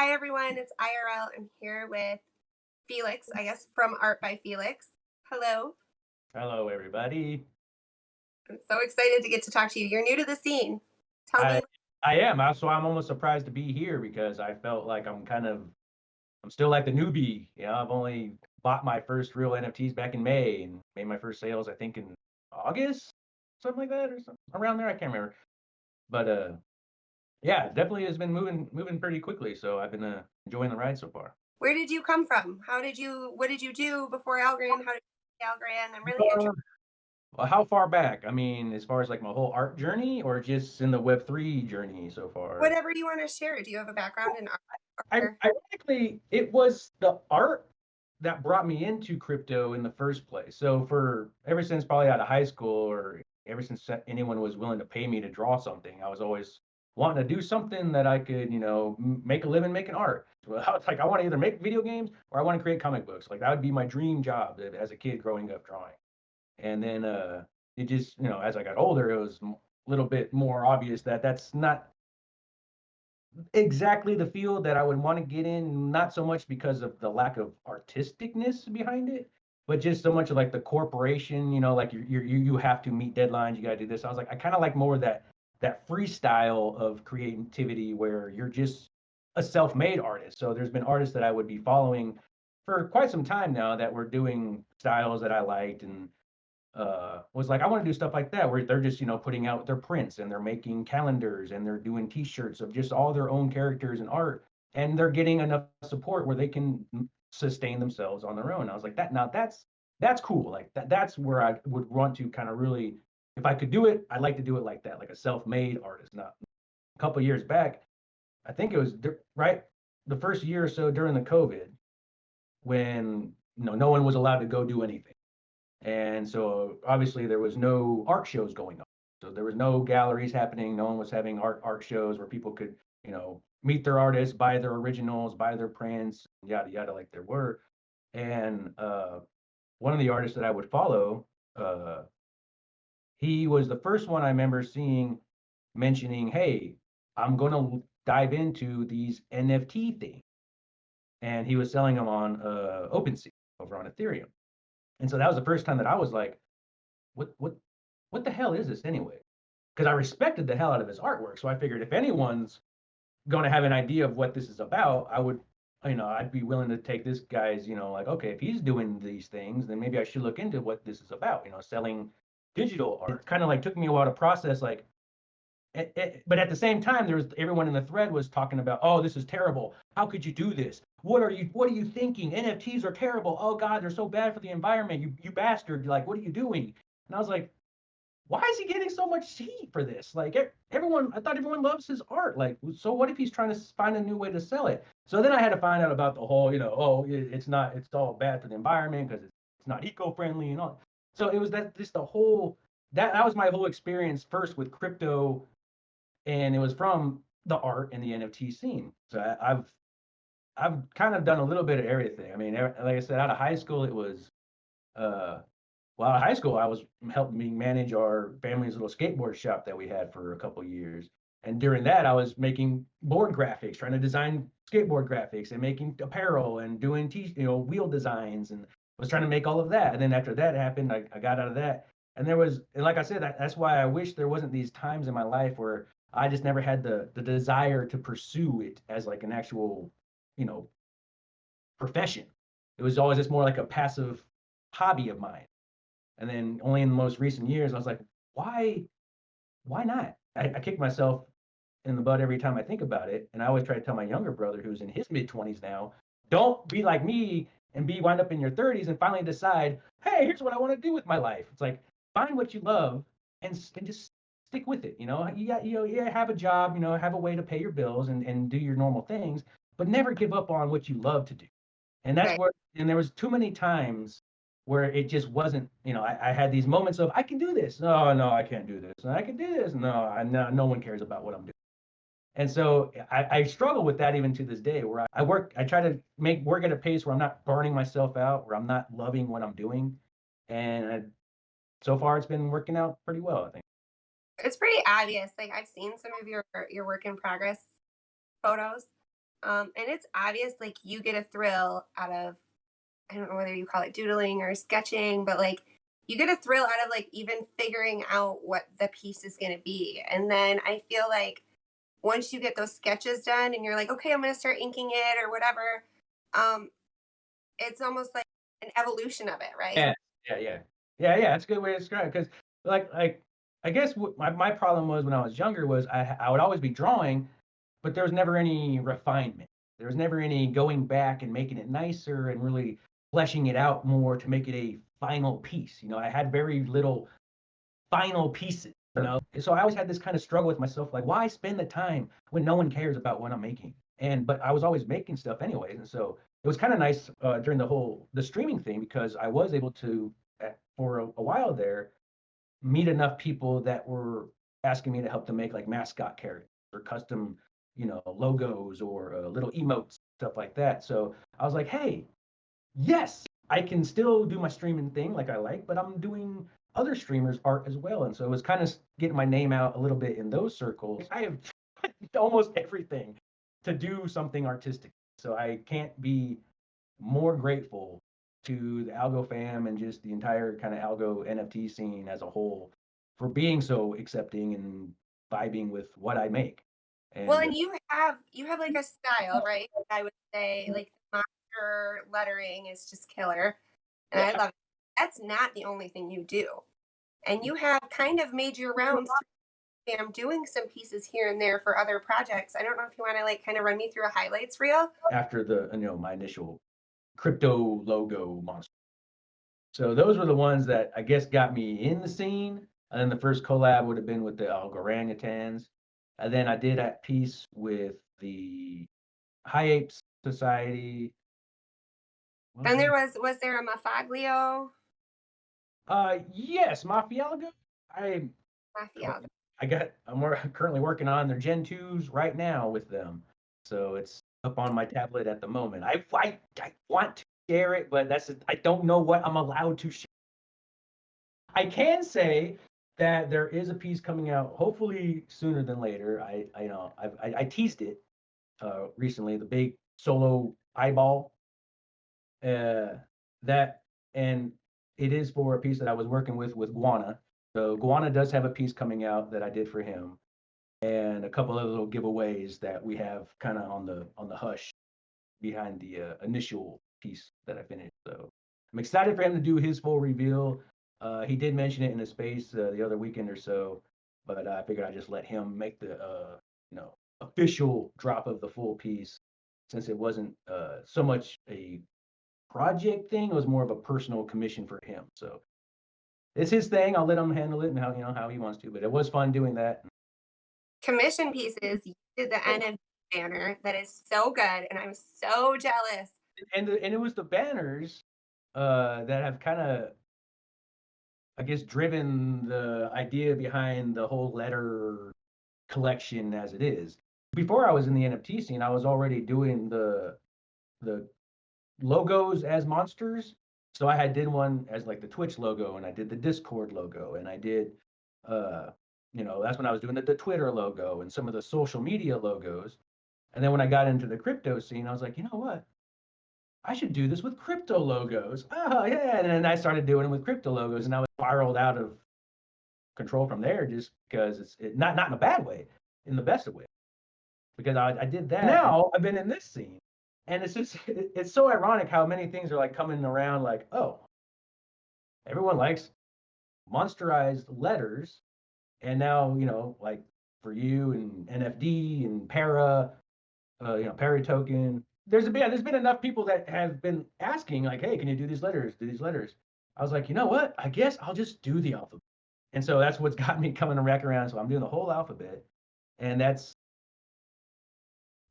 Hi everyone, it's IRL. I'm here with Felix, I guess, from Art by Felix. Hello. Hello, everybody. I'm so excited to get to talk to you. You're new to the scene. Tell I me. I am. I'm almost surprised to be here because I felt like I'm still like the newbie. I've only bought my first real NFTs back in May and made my first sales, I think, in August, something like that, or something around there. I can't remember. But yeah, definitely has been moving pretty quickly. So I've been enjoying the ride so far. Where did you come from? What did you do before Algorand? How did you get Algorand? I'm really interested. Well, how far back? I mean, as far as like my whole art journey, or just in the Web3 journey so far? Whatever you want to share. Do you have a background in art? Or- Ironically, it was the art that brought me into crypto in the first place. So for ever since probably out of high school, or ever since anyone was willing to pay me to draw something, I was always wanting to do something that I could, make a living making art. Well, I was like, I want to either make video games or I want to create comic books. Like that would be my dream job as a kid growing up drawing. And then it just, as I got older, it was a little bit more obvious that that's not exactly the field that I would want to get in, not so much because of the lack of artisticness behind it, but just so much of like the corporation, like you have to meet deadlines, you got to do this. I was like, I kind of like more of that freestyle of creativity where you're just a self-made artist. So there's been artists that I would be following for quite some time now that were doing styles that I liked, and was like, I want to do stuff like that where they're just, putting out their prints and they're making calendars and they're doing t-shirts of just all their own characters and art, and they're getting enough support where they can sustain themselves on their own. I was like, that's cool. Like that's where I would want to kind of really, if I could do it, I'd like to do it like that, like a self-made artist. Not a couple of years back, I think it was right the first year or so during the COVID, when no one was allowed to go do anything. And so obviously there was no art shows going on. So there was no galleries happening. No one was having art shows where people could, meet their artists, buy their originals, buy their prints, yada yada, like there were. And one of the artists that I would follow, uh, he was the first one I remember seeing mentioning, "Hey, I'm gonna dive into these NFT things," and he was selling them on OpenSea over on Ethereum. And so that was the first time that I was like, what what the hell is this anyway? Because I respected the hell out of his artwork. So I figured if anyone's going to have an idea of what this is about, I would, I'd be willing to take this guy's, like, okay, if he's doing these things, then maybe I should look into what this is about, selling digital art. It kind of like took me a while to process, like, but at the same time, there was everyone in the thread was talking about, oh, this is terrible. How could you do this? What are you thinking? NFTs are terrible. Oh God, they're so bad for the environment. You bastard. Like, what are you doing? And I was like, why is he getting so much heat for this? Like everyone, I thought everyone loves his art. Like, so what if he's trying to find a new way to sell it? So then I had to find out about the whole, oh, it's not, it's all bad for the environment because it's not eco-friendly and all. So it was that just the whole that was my whole experience first with crypto, and it was from the art and the NFT scene. So I've kind of done a little bit of everything. I mean, like I said, out of high school, it was uh, well, out of high school, I was helping me manage our family's little skateboard shop that we had for a couple of years. And during that, I was making board graphics, trying to design skateboard graphics and making apparel and doing wheel designs, and was trying to make all of that. And then after that happened, I got out of that. And like I said, that's why I wish there wasn't these times in my life where I just never had the desire to pursue it as like an actual, you know, profession. It was always just more like a passive hobby of mine. And then only in the most recent years, I was like, why, why not? I kick myself in the butt every time I think about it. And I always try to tell my younger brother, who's in his mid 20s now, don't be like me and wind up in your 30s and finally decide, hey, here's what I want to do with my life. It's like, find what you love and just stick with it. Yeah, have a job, have a way to pay your bills and do your normal things, but never give up on what you love to do. And that's Right. where, and there was too many times where it just wasn't, I had these moments of, I can do this. No, no, I can't do this. And I can do this. No one cares about what I'm doing. And so I struggle with that even to this day, where I try to make work at a pace where I'm not burning myself out, where I'm not loving what I'm doing. And so far it's been working out pretty well, I think. It's pretty obvious. Like I've seen some of your work in progress photos. And it's obvious like you get a thrill out of, I don't know whether you call it doodling or sketching, but like you get a thrill out of like even figuring out what the piece is going to be. And then I feel like once you get those sketches done and you're like, okay, I'm going to start inking it or whatever, um, it's almost like an evolution of it, right? Yeah, yeah, yeah. Yeah, yeah, that's a good way to describe it. Because like, I guess what my problem was when I was younger was I would always be drawing, but there was never any refinement. There was never any going back and making it nicer and really fleshing it out more to make it a final piece. I had very little final pieces. So I always had this kind of struggle with myself, like why spend the time when no one cares about what I'm making? But I was always making stuff anyways, and so it was kind of nice during the streaming thing because I was able to for a while there meet enough people that were asking me to help them make like mascot characters or custom logos or little emotes, stuff like that. So I was like, hey, yes, I can still do my streaming thing like I like, but I'm doing other streamers' art as well. And so it was kind of getting my name out a little bit in those circles. I have almost everything to do something artistic. So I can't be more grateful to the Algo fam and just the entire kind of Algo NFT scene as a whole for being so accepting and vibing with what I make. Well, And and you have like a style, right? I would say like the monster lettering is just killer, and I yeah, love it. That's not the only thing you do, and you have kind of made your rounds through Instagram doing some pieces here and there for other projects. I don't know if you want to like kind of run me through a highlights reel. after the my initial crypto logo monster. So those were the ones that I guess got me in the scene. And then the first collab would have been with the orangutans. And then I did a piece with the High Apes Society. What Then was there it? was there a Mafaglio Yes, Mafialgo. I Mafia? currently working on their Gen 2s right now with them. So it's up on my tablet at the moment. I want to share it, but I don't know what I'm allowed to share. I can say that there is a piece coming out, hopefully sooner than later. I teased it recently, the big solo eyeball. That and it is for a piece that I was working with Guana. So Guana does have a piece coming out that I did for him, and a couple of little giveaways that we have kind of on the hush behind the initial piece that I finished. So I'm excited for him to do his full reveal. He did mention it in the space the other weekend or so, but I figured I'd just let him make the official drop of the full piece since it wasn't so much a project thing; it was more of a personal commission for him. So it's his thing. I'll let him handle it and how he wants to. But it was fun doing that. Commission pieces. You did the NFT banner that is so good, and I'm so jealous. And it was the banners that have kind of I guess driven the idea behind the whole letter collection as it is. Before I was in the NFT scene, I was already doing the logos as monsters. So I had did one as like the Twitch logo, and I did the Discord logo, and I did uh that's when I was doing the Twitter logo and some of the social media logos. And then when I got into the crypto scene, I was like, you know what? I should do this with crypto logos. Oh yeah. And then I started doing it with crypto logos, and I was spiraled out of control from there just because not in a bad way, in the best of ways. Because I did that. Now I've been in this scene. And it's so ironic how many things are like coming around like, oh, everyone likes monsterized letters. And now, like for you and NFD and Para token, there's been enough people that have been asking, like, hey, can you do these letters? Do these letters? I was like, you know what? I guess I'll just do the alphabet. And so that's what's got me coming back around. So I'm doing the whole alphabet. And that's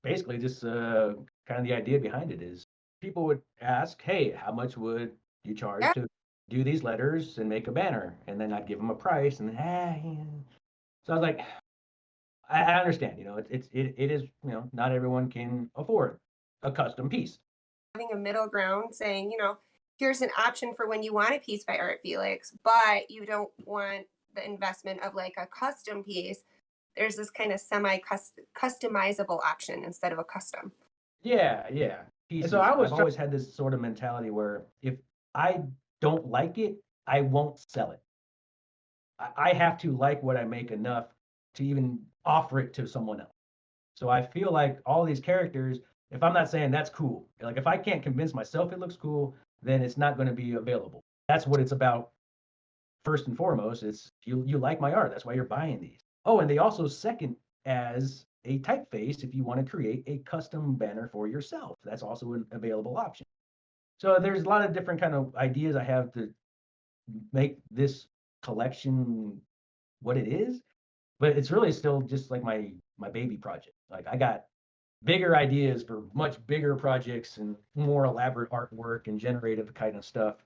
basically just kind of the idea behind it is people would ask, hey, how much would you charge Yeah, to do these letters and make a banner? And then I'd give them a price. And then, yeah. So I was like, I understand, it is, not everyone can afford a custom piece. having a middle ground saying, here's an option for when you want a piece by Art Felix, but you don't want the investment of like a custom piece. There's this kind of semi customizable option instead of a custom. Yeah, yeah. And so I've always had this sort of mentality where if I don't like it, I won't sell it. I have to like what I make enough to even offer it to someone else. So I feel like all these characters, if I'm not saying that's cool, like if I can't convince myself it looks cool, then it's not going to be available. That's what it's about first and foremost. It's you like my art. That's why you're buying these. Oh, and they also second as a typeface if you want to create a custom banner for yourself. That's also an available option. So there's a lot of different kind of ideas I have to make this collection what it is, but it's really still just like my baby project. Like I got bigger ideas for much bigger projects and more elaborate artwork and generative kind of stuff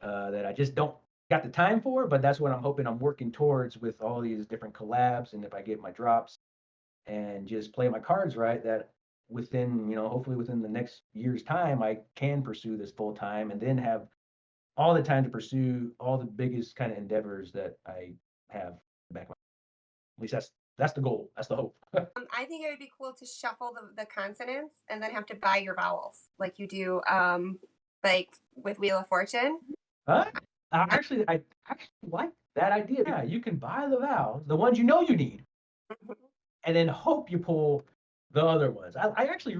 that I just don't got the time for. But that's what I'm hoping I'm working towards with all these different collabs. And if I get my drops and just play my cards right, that within hopefully within the next year's time, I can pursue this full time and then have all the time to pursue all the biggest kind of endeavors that I have back. At least that's the goal. That's the hope. I think it would be cool to shuffle the consonants and then have to buy your vowels like you do, like with Wheel of Fortune. Huh? I actually like that idea. Yeah, you can buy the vowels, the ones you know you need, and then hope you pull the other ones. I actually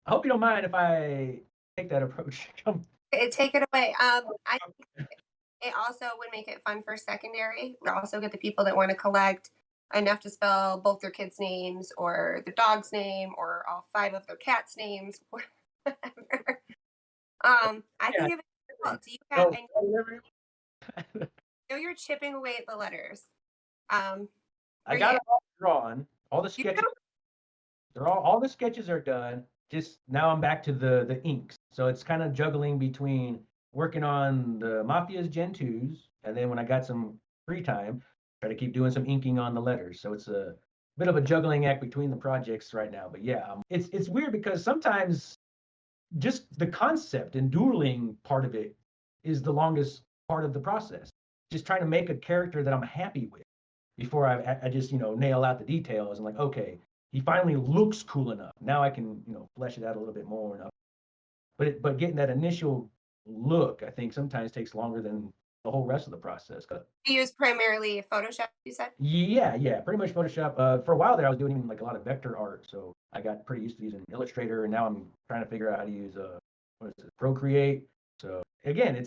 I hope you don't mind if I take that approach. Take it away. I think it also would make it fun for secondary. We also get the people that want to collect enough to spell both their kids' names or their dog's name or all 5 of their cats' names, whatever. I think if it's cool. Do you have? I know you're chipping away at the letters. I got it all drawn. All the sketches. They're all the sketches are done. Just now I'm back to the inks. So it's kind of juggling between working on the Mafia's Gen 2s, and then when I got some free time, try to keep doing some inking on the letters. So it's a bit of a juggling act between the projects right now. But yeah, it's weird because sometimes just the concept and doodling part of it is the longest part of the process. Just trying to make a character that I'm happy with before I just nail out the details and like, okay, he finally looks cool enough. Now I can flesh it out a little bit more enough. But getting that initial look, I think sometimes takes longer than the whole rest of the process. You use primarily Photoshop, you said? Yeah, pretty much Photoshop. For a while there, I was doing like a lot of vector art, so I got pretty used to using Illustrator, and now I'm trying to figure out how to use Procreate. So again,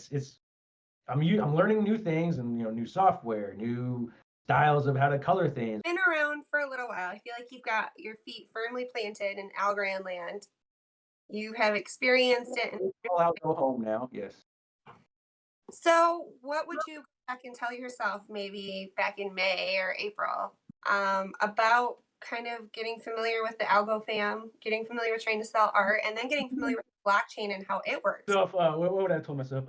I'm learning new things and new software, new styles of how to color things. Been around for a little while. I feel like you've got your feet firmly planted in Algorand land. You have experienced it. I'll go home now. Yes. So, what would you go back and tell yourself maybe back in May or April about kind of getting familiar with the Algo fam, getting familiar with trying to sell art, and then getting familiar with blockchain and how it works? So, what would I told myself?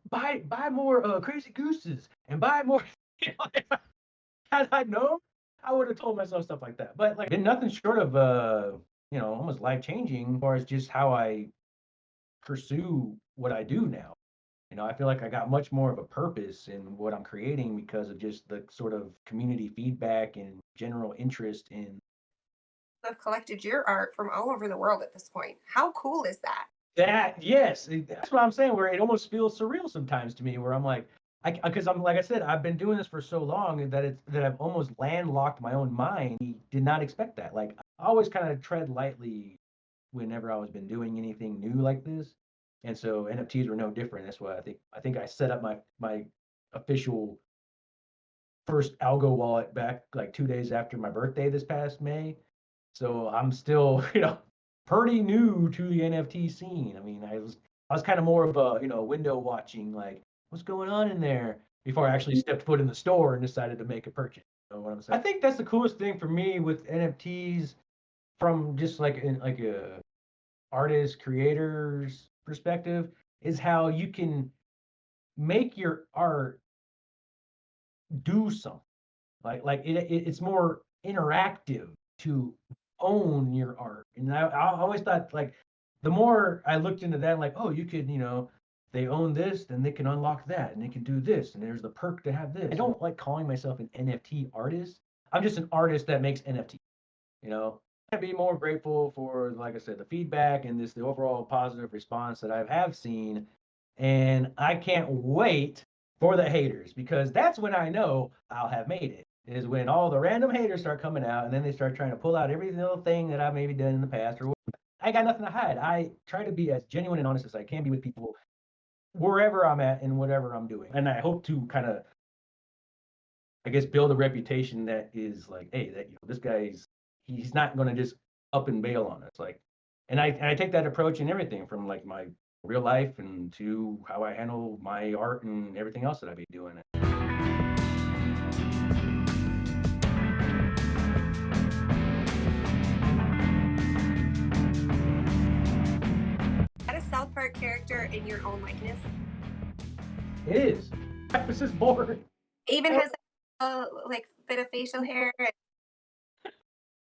Buy more crazy gooses and buy more. Had I known, I would have told myself stuff like that. But like, been nothing short of almost life changing as far as just how I pursue what I do now. I feel like I got much more of a purpose in what I'm creating because of just the sort of community feedback and general interest in. Have collected your art from all over the world at this point. How cool is that? Yes, that's what I'm saying. Where it almost feels surreal sometimes to me, where I'm like, because I'm like I said, I've been doing this for so long that I've almost landlocked my own mind. Did not expect that. Like I always kind of tread lightly whenever I was been doing anything new like this, and so NFTs were no different. That's why I think I set up my official first algo wallet back like 2 days after my birthday this past May. So I'm still pretty new to the NFT scene. I mean, I was kind of more of a window watching, like what's going on in there before I actually stepped foot in the store and decided to make a purchase. You know what I'm saying? I think that's the coolest thing for me with NFTs from just like a artist creator's perspective is how you can make your art do something. Like it's more interactive to own your art. And I always thought like the more I looked into that, like, oh, you could, they own this, then they can unlock that and they can do this. And there's the perk to have this. I don't like calling myself an NFT artist. I'm just an artist that makes NFT, you know? be more grateful for, like I said, the feedback and the overall positive response that I have seen. And I can't wait for the haters, because that's when I know I'll have made it. Is when all the random haters start coming out, and then they start trying to pull out every little thing that I've maybe done in the past. Or I got nothing to hide. I try to be as genuine and honest as I can be with people wherever I'm at and whatever I'm doing. And I hope to kind of, I guess, build a reputation that is like, hey, that this guy's, he's not going to just up and bail on us. Like, and I take that approach in everything from like my real life and to how I handle my art and everything else that I be doing. Had a South Park character in your own likeness? It is. I was just bored. Even has a like bit of facial hair.